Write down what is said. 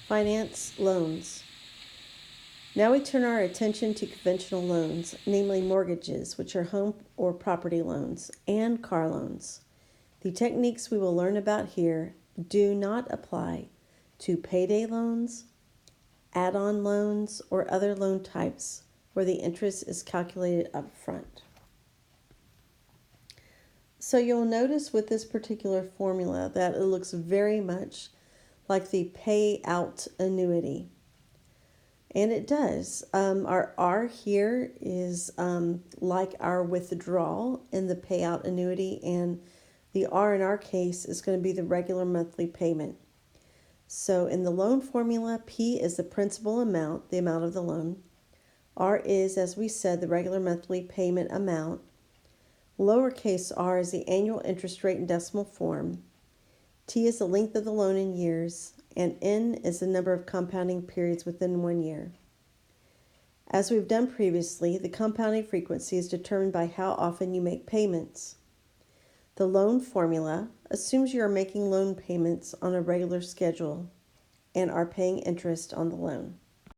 Finance loans. Now we turn our attention to conventional loans, namely mortgages, which are home or property loans, and car loans. The techniques we will learn about here do not apply to payday loans, add-on loans, or other loan types where the interest is calculated up front. So you'll notice with this particular formula that it looks very much like the payout annuity. And it does. Our R here is like our withdrawal in the payout annuity, and the R in our case is going to be the regular monthly payment. So in the loan formula, P is the principal amount, the amount of the loan. R is, as we said, the regular monthly payment amount. Lowercase r is the annual interest rate in decimal form. T is the length of the loan in years, and N is the number of compounding periods within 1 year. As we've done previously, the compounding frequency is determined by how often you make payments. The loan formula assumes you are making loan payments on a regular schedule and are paying interest on the loan.